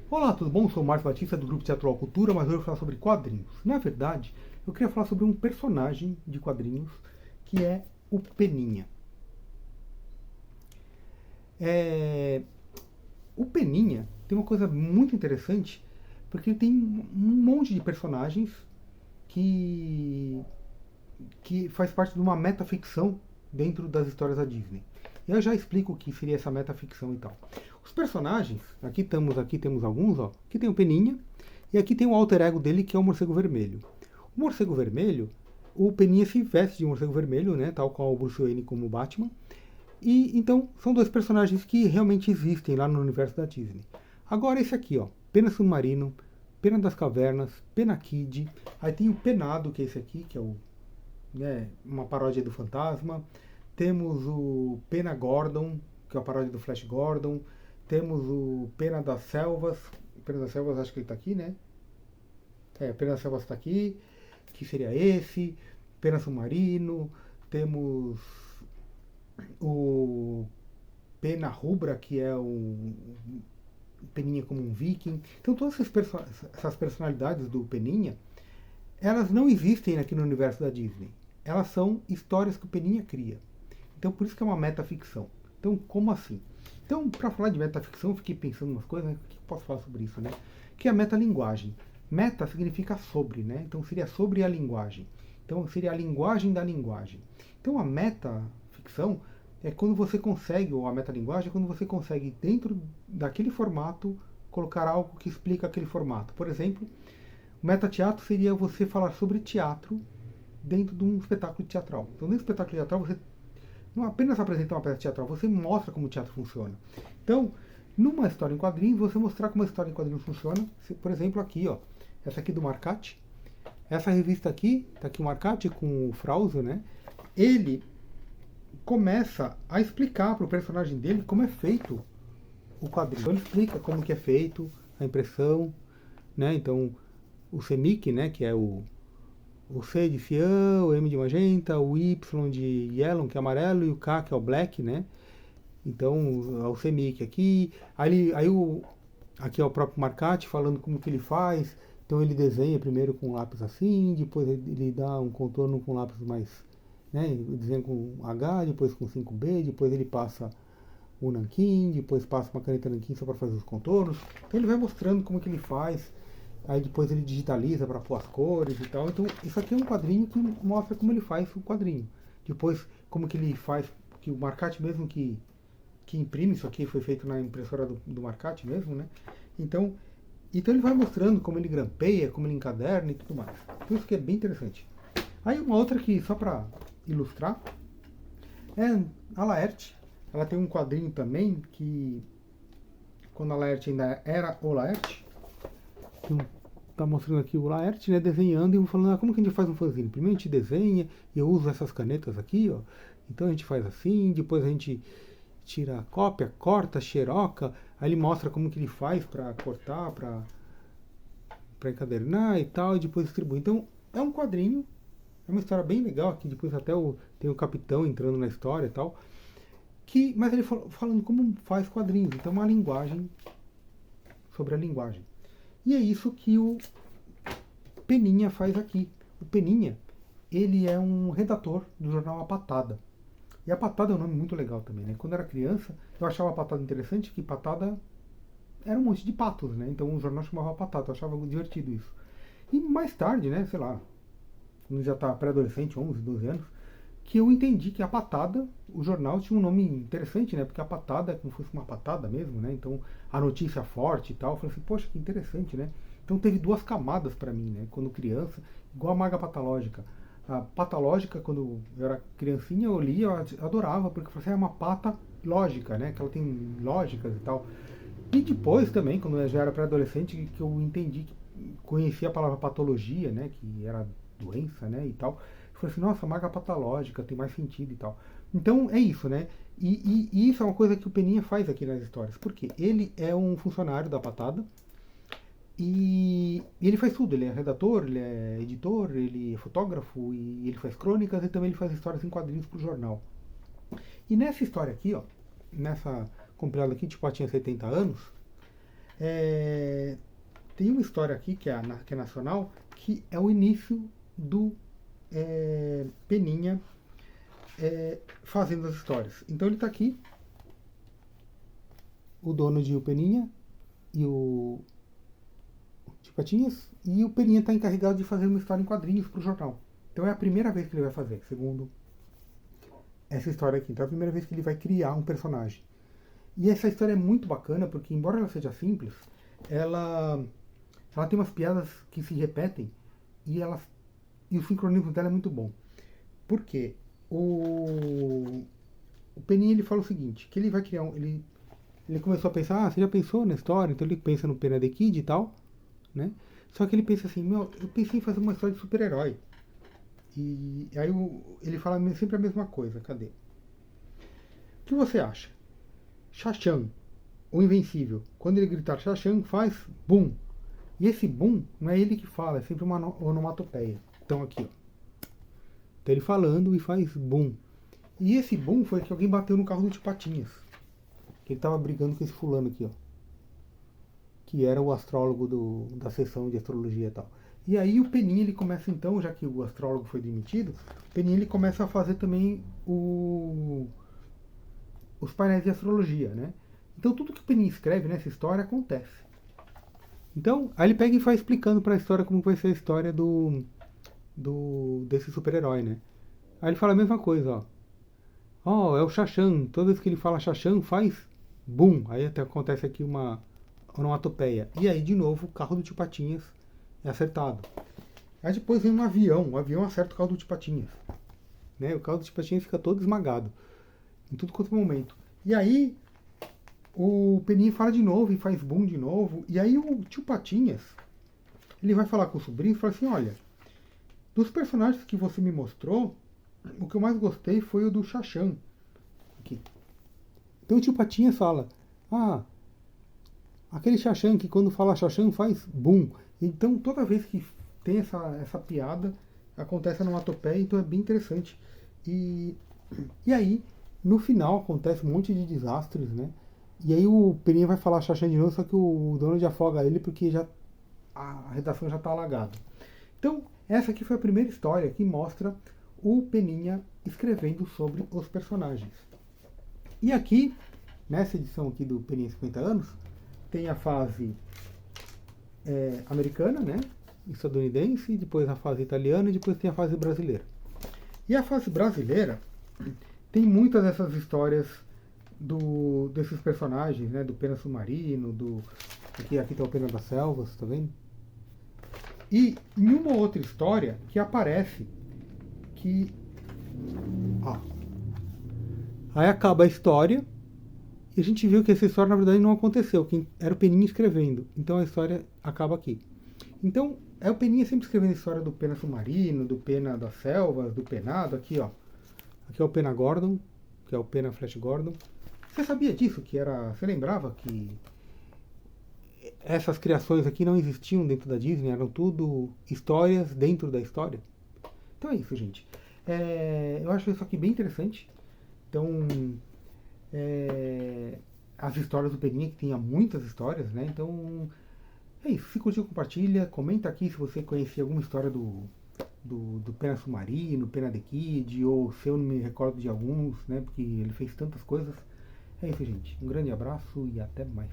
Olá, tudo bom? Sou o Márcio Batista do Grupo Teatro Cultura, mas hoje eu vou falar sobre quadrinhos. Na verdade, eu queria falar sobre um personagem de quadrinhos que é o Peninha. É... O Peninha tem uma coisa muito interessante, porque ele tem um monte de personagens que, que faz parte de uma metaficção dentro das histórias da Disney. Eu já explico o que seria essa metaficção e tal. Os personagens, aqui temos alguns, ó. Aqui tem o Peninha e aqui tem o alter ego dele que é o Morcego Vermelho. O Morcego Vermelho, o Peninha se veste de Morcego Vermelho, né, tal qual o Bruce Wayne como o Batman. E então são dois personagens que realmente existem lá no universo da Disney. Agora esse aqui, ó, Pena Submarino, Pena das Cavernas, Pena Kid. Aí tem o Penado, que é esse aqui, que é uma paródia do Fantasma. Temos o Pena Gordon, que é a paródia do Flash Gordon. Temos o Pena das Selvas. Pena das Selvas, acho que ele está aqui, né? Pena das Selvas está aqui, que seria esse. Pena Submarino. Temos o Pena Rubra, que é o Peninha como um viking. Então todas essas personalidades do Peninha, elas não existem aqui no universo da Disney. Elas são histórias que o Peninha cria. Então por isso que é uma metaficção. Então como assim? Então, para falar de metaficção, eu fiquei pensando umas coisas, né? O que eu posso falar sobre isso, né? Que é a metalinguagem. Meta significa sobre, né? Então seria sobre a linguagem. Então seria a linguagem da linguagem. Então a metaficção é quando você consegue, ou a metalinguagem é quando você consegue, dentro daquele formato, colocar algo que explica aquele formato. Por exemplo, o metateatro seria você falar sobre teatro dentro de um espetáculo teatral. Então, dentro do espetáculo teatral, você não apenas apresenta uma peça teatral, você mostra como o teatro funciona. Então, numa história em quadrinhos, você mostrar como a história em quadrinhos funciona, por exemplo, aqui, ó, essa aqui do Marcati, essa revista aqui, tá aqui o Marcati com o Frauso, né? Ele começa a explicar para o personagem dele como é feito o quadrinho. Então, ele explica como que é feito a impressão, né? Então, o CMYK, né, que é o C de cian, o M de magenta, o Y de yellow, que é amarelo, e o K, que é o black, né? Então, é o CMYK aqui. Aqui é o próprio Marcati falando como que ele faz. Então, ele desenha primeiro com lápis assim, depois ele dá um contorno com lápis mais, né? Ele desenha com H, depois com 5B, depois ele passa o nanquim, depois passa uma caneta nanquim só para fazer os contornos. Então, ele vai mostrando como que ele faz. Aí depois ele digitaliza para pôr as cores e tal. Então isso aqui é um quadrinho que mostra como ele faz o quadrinho. Depois como que ele faz, que o Marcati mesmo que imprime isso aqui foi feito na impressora do Marcati mesmo, né? Então ele vai mostrando como ele grampeia, como ele encaderna e tudo mais. Então isso que é bem interessante. Aí uma outra que só para ilustrar é a Laerte. Ela tem um quadrinho também que quando a Laerte ainda era o Laerte, tá mostrando aqui o Laerte, né, desenhando e falando, como que a gente faz um fanzine? Primeiro a gente desenha, e eu uso essas canetas aqui, ó. Então a gente faz assim, depois a gente tira a cópia, corta, xeroca, aí ele mostra como que ele faz para cortar, para encadernar e tal, e depois distribui. Então é um quadrinho, é uma história bem legal, aqui depois até tem o capitão entrando na história e tal, mas ele falando como faz quadrinhos, então uma linguagem sobre a linguagem. E é isso que o Peninha faz aqui. O Peninha, ele é um redator do jornal A Patada. E a Patada é um nome muito legal também, né? Quando eu era criança, eu achava a Patada interessante, que Patada era um monte de patos, né? Então o jornal chamava Patada, eu achava divertido isso. E mais tarde, né, sei lá, quando já estava pré-adolescente, 11, 12 anos, que eu entendi que a Patada, o jornal tinha um nome interessante, né? Porque a patada é como se fosse uma patada mesmo, né? Então a notícia forte e tal. Eu falei assim, poxa, que interessante, né? Então teve duas camadas para mim, né? Quando criança, igual a Maga Patológica. A Patológica, quando eu era criancinha, eu lia, eu adorava, porque eu falei assim, é uma pata lógica, né? Que ela tem lógicas e tal. E depois também, quando eu já era pré-adolescente, que eu entendi, conheci a palavra patologia, né? Que era doença, né? E tal. Eu falei assim, nossa, marca patológica, tem mais sentido e tal. Então é isso, né? E isso é uma coisa que o Peninha faz aqui nas histórias. Porque ele é um funcionário da Patada e ele faz tudo. Ele é redator, ele é editor, ele é fotógrafo e ele faz crônicas e também ele faz histórias em quadrinhos para o jornal. E nessa história aqui, ó, nessa compilada aqui, tipo, ela tinha 70 anos, É, tem uma história aqui que é nacional, que é o início do Peninha fazendo as histórias. Então ele está aqui, o dono de O Peninha e o de Patinhas, e o Peninha está encarregado de fazer uma história em quadrinhos para o jornal. Então é a primeira vez que ele vai fazer, segundo essa história aqui. Então é a primeira vez que ele vai criar um personagem. E essa história é muito bacana, porque embora ela seja simples, ela tem umas piadas que se repetem e o sincronismo dela é muito bom. Por quê? O Peninha ele fala o seguinte, que ele vai criar ele começou a pensar, você já pensou na história? Então ele pensa no Pena the Kid e tal, né? Só que ele pensa assim, meu, eu pensei em fazer uma história de super-herói. E aí ele fala sempre a mesma coisa, cadê? O que você acha? Shashan, o Invencível, quando ele gritar Shashan, faz boom. E esse boom não é ele que fala, é sempre uma onomatopeia. Então aqui, ó. Então ele falando e faz boom. E esse boom foi que alguém bateu no carro do Tio Patinhas. Que ele tava brigando com esse fulano aqui, ó. Que era o astrólogo da sessão de astrologia e tal. E aí o Peninha ele começa então, já que o astrólogo foi demitido, o Peninha ele começa a fazer também os painéis de astrologia, né? Então tudo que o Peninha escreve nessa história acontece. Então, aí ele pega e vai explicando para a história como vai ser a história desse super-herói, né? Aí ele fala a mesma coisa, ó. Ó, é o Shashan. Toda vez que ele fala Shashan, faz boom. Aí até acontece aqui uma onomatopeia. E aí, de novo, o carro do Tio Patinhas é acertado. Aí depois vem um avião. O avião acerta o carro do Tio Patinhas. Né? O carro do Tio Patinhas fica todo esmagado. Em tudo quanto é momento. E aí, o Peninha fala de novo e faz boom de novo. E aí o Tio Patinhas, ele vai falar com o sobrinho e fala assim, olha, dos personagens que você me mostrou, o que eu mais gostei foi o do Shashan. Aqui. Então o Tio Patinhas fala, aquele Shashan que quando fala Shashan faz boom. Então toda vez que tem essa piada, acontece numa onomatopeia, então é bem interessante. E aí, no final, acontece um monte de desastres, né? E aí o Peninha vai falar Shashan de novo, só que o Donald afoga ele porque a redação já está alagada. Então, essa aqui foi a primeira história que mostra o Peninha escrevendo sobre os personagens. E aqui, nessa edição aqui do Peninha 50 anos, tem a fase americana, né? Estadunidense, depois a fase italiana e depois tem a fase brasileira. E a fase brasileira tem muitas dessas histórias desses personagens, né? Do Pena Submarino, aqui está o Pena das Selvas, tá vendo? E em uma outra história que aparece que... Aí acaba a história e a gente viu que essa história na verdade não aconteceu, que era o Peninha escrevendo. Então a história acaba aqui. Então é o Peninha sempre escrevendo a história do Pena Submarino, do Pena das Selvas, do Penado, aqui ó. Aqui é o Pena Gordon, que é o Pena Flash Gordon. Você sabia disso? Você lembrava que essas criações aqui não existiam dentro da Disney? Eram tudo histórias dentro da história? Então é isso, gente. Eu acho isso aqui bem interessante. Então, as histórias do Peninha, que tinha muitas histórias, né? Então, é isso. Se curtiu, compartilha. Comenta aqui se você conhecia alguma história do Pena Submarino, Pena the Kid, ou se eu não me recordo de alguns, né? Porque ele fez tantas coisas. É isso, gente. Um grande abraço e até mais.